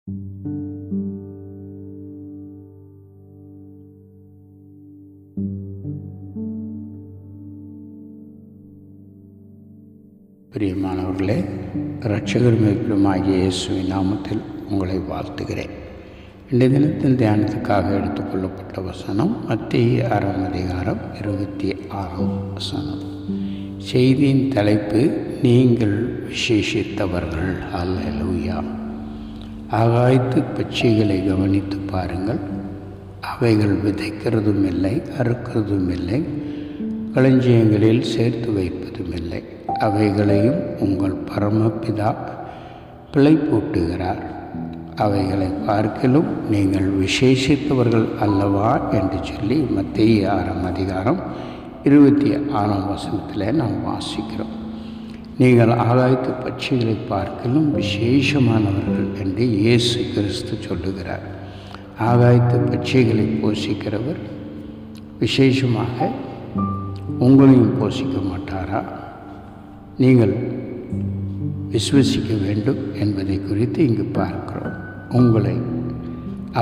பிரியமானவர்களே, இரட்சகர் மீட்பருமாகிய இயேசுவின் நாமத்தில் உங்களை வாழ்த்துகிறேன். இந்த தினத்தின் தியானத்துக்காக எடுத்துக்கொள்ளப்பட்ட வசனம் மத்தேயு 6:26. செய்தியின் தலைப்பு, நீங்கள் விசேஷித்தவர்கள். அல்லேலூயா. ஆகாயத்து பட்சிகளை கவனித்து பாருங்கள். அவைகள் விதைக்கிறதும் இல்லை, அறுக்கிறதும் இல்லை, களஞ்சியங்களில் சேர்த்து வைப்பதும் இல்லை. அவைகளையும் உங்கள் பரமபிதா பிழைப்பூட்டுகிறார். அவைகளை பார்க்கிலும் நீங்கள் விசேஷித்தவர்கள் அல்லவா என்று சொல்லி மத்தேயு 6:26 நாம் வாசிக்கிறோம். நீங்கள் ஆகாயத்து பட்சிகளை பார்க்கிலும் விசேஷமானவர்கள் என்று இயேசு கிறிஸ்து சொல்லுகிறார். ஆகாயத்து பட்சிகளை போஷிக்கிறவர் விசேஷமாக உங்களையும் போஷிக்க மாட்டாரா? நீங்கள் விசுவசிக்க வேண்டும் என்பதை குறித்து இங்கு பார்க்கிறோம். உங்களை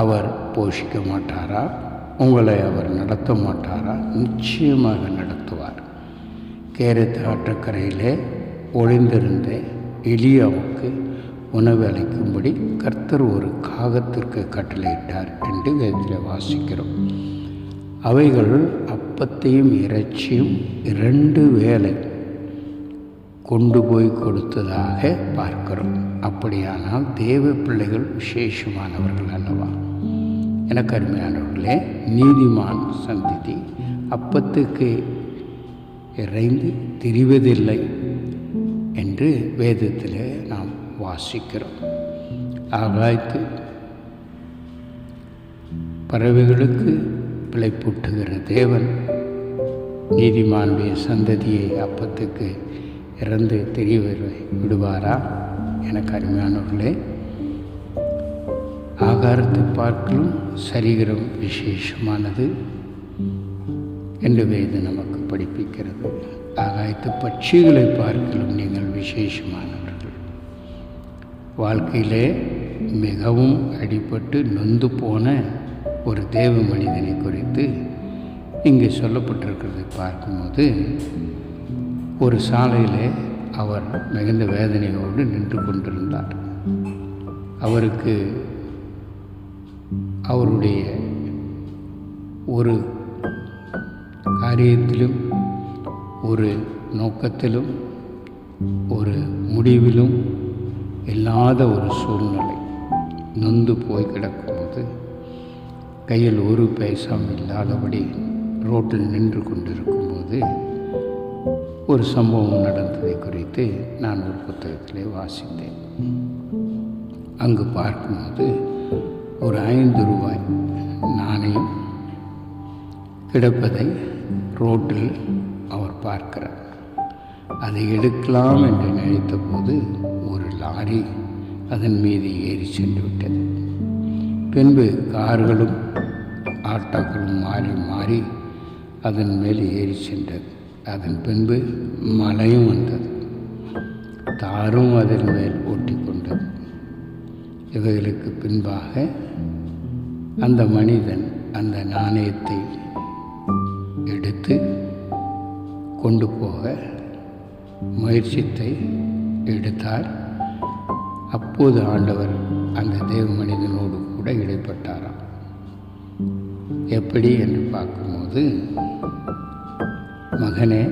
அவர் போஷிக்க மாட்டாரா? உங்களை அவர் நடத்த மாட்டாரா? நிச்சயமாக நடத்துவார். கேரத் ஆற்றக்கரையிலே ஒளிந்திருந்த எலியாவுக்கு உணவு அளிக்கும்படி கர்த்தர் ஒரு காகத்திற்கு கட்டளையிட்டார் என்று வேதத்தில் வாசிக்கிறோம். அவைகள் அப்பத்தையும் இறைச்சியும் 2 வேளை கொண்டு போய் கொடுத்ததாக பார்க்கிறோம். அப்படியானால் தேவ பிள்ளைகள் விசேஷமானவர்கள் அல்லவா? எனக்கு அருமையானவர்களே, நீதிமான் சந்ததி அப்பத்துக்கு இறைந்து திரிவதில்லை என்று வேதத்தில் நாம் வாசிக்கிறோம். ஆகாயத்து பறவைகளுக்கு பிழைப்பூட்டுகிற தேவன் நீதிமானுடைய சந்ததியை அப்பத்துக்கு இறந்து தெரிய விடுவாரா? எனக்கு அருமையானவர்களே, ஆகாரத்தை பார்க்கலும் சரீரம் விசேஷமானது என்று வேதம் நமக்கு படிப்பிக்கிறது. ஆகாயத்து பட்சிகளை பார்க்கலும் நீங்கள் விசேஷமானவர்கள். வாழ்க்கையிலே மிகவும் அடிபட்டு நொந்து போன ஒரு தேவ மனிதனை குறித்து இங்கே சொல்லப்பட்டிருக்கிறதை பார்க்கும்போது, ஒரு சாலையிலே அவர் மிகுந்த வேதனையோடு நின்று கொண்டிருந்தார். அவருக்கு அவருடைய ஒரு காரியத்திலும், ஒரு நோக்கத்திலும், ஒரு முடிவிலும் இல்லாத ஒரு சூழ்நிலை. நொந்து போய் கிடக்கும்போது கையில் ஒரு பைசாவும் இல்லாதபடி ரோட்டில் நின்று கொண்டிருக்கும்போது ஒரு சம்பவம் நடந்ததை குறித்து நான் ஒரு புத்தகத்திலே வாசித்தேன். அங்கு பார்க்கும்போது ஒரு 5 ரூபாய் நாணயம் கிடப்பதை ரோட்டில் அவர் பார்க்கிறார். அதை எடுக்கலாம் என்று நினைத்த போது ஒரு லாரி அதன் மீது ஏறி சென்று விட்டது. பின்பு கார்களும் ஆட்டோக்களும் மாறி மாறி அதன் மேல் ஏறி சென்றது. அதன் பின்பு மழையும் வந்தது, தாரும் அதன் மேல் ஓட்டி கொண்டது. இவைகளுக்கு பின்பாக அந்த மனிதன் அந்த நாணயத்தை எடுத்து கொண்டு போக முயற்சித்தை எடுத்தார். அப்போது ஆண்டவர் அந்த தேவ மனிதனோடு கூட இடைப்பட்டாராம். எப்படி என்று பார்க்கும்போது, மகனே,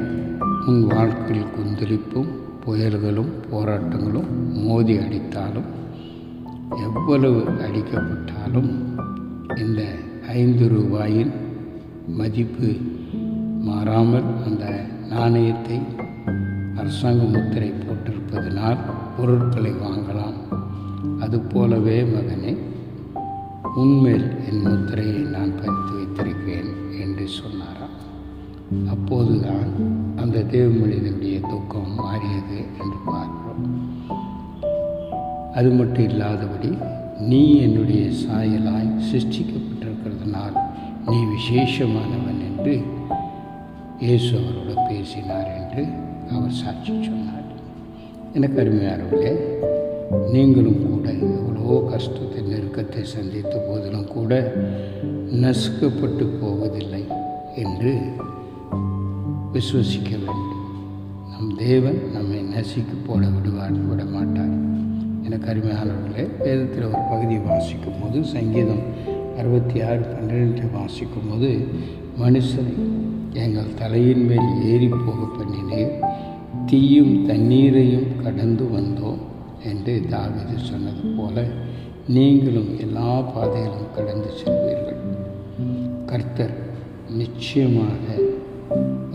உன் வாழ்க்கையில் கொந்தளிப்பும் புயல்களும் போராட்டங்களும் மோதி அடித்தாலும், எவ்வளவு அடிக்கப்பட்டாலும், இந்த 5 ரூபாயின் மதிப்பு மாறாமல் அந்த நாணயத்தை அரசாங்க முத்திரை போட்டிருப்பதனால் பொருட்களை வாங்கலாம். அதுபோலவே மகனே, உன்மேல் என் முத்திரையை நான் பதித்து வைத்திருக்கிறேன் என்று சொன்னாராம். அப்போதுதான் அந்த தேவ மனிதனுடைய துக்கம் மாறியது என்று பார்க்கிறோம். அது மட்டும் இல்லாதபடி, நீ என்னுடைய சாயலாய் சிருஷ்டிக்கப்பட்டிருக்கிறதுனால் நீ விசேஷமானவன் என்று இயேசு அவரோடு பேசினார் என்று அவர் சாட்சி சொன்னார். எனக்கு அருமையானவர்களே, நீங்களும் கூட எவ்வளோ கஷ்டத்தை நெருக்கத்தை சந்தித்த போதிலும் கூட நசுக்கப்பட்டு போவதில்லை என்று விசுவசிக்க வேண்டும். நம் தேவன் நம்மை நசுக்கி விட மாட்டார். எனக்கு அருமையானவர்களே, வேதத்தில் ஒரு பகுதியை வாசிக்கும் போது சங்கீதம் 66:12 வாசிக்கும் போது, மனுஷனை எங்கள் தலையின் மேல் ஏறி போக பண்ணினீர், தீயும் தண்ணீரையும் கடந்து வந்தோம் என்று தாவீது சொன்னது போல நீங்களும் எல்லா பாதைகளும் கடந்து செல்வீர்கள். கர்த்தர் நிச்சயமாக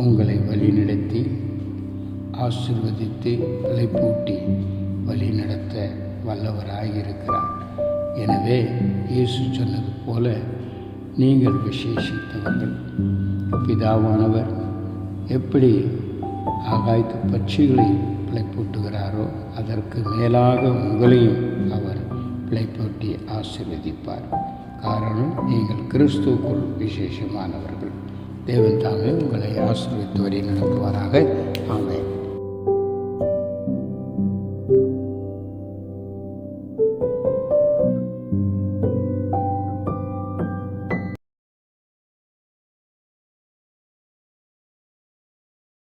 உங்களை வழிநடத்தி ஆசீர்வதித்து பிழைப்பூட்டி வழிநடத்த வல்லவராயிருக்கிறார். எனவே இயேசு சொன்னது போல நீங்கள் விசேஷித்தவர்கள். பிதாவானவர் எப்படி ஆகாயத்து பட்சிகளை பிழைப்பூட்டுகிறாரோ அதற்கு மேலாக உங்களையும் அவர் பிழைப்பூட்டி ஆசீர்வதிப்பார். காரணம், நீங்கள் கிறிஸ்துவுக்குள் விசேஷமானவர்கள். தேவன் தாமே உங்களை ஆசீர்வதித்து வழி நடத்துவாராக. ஆமென்.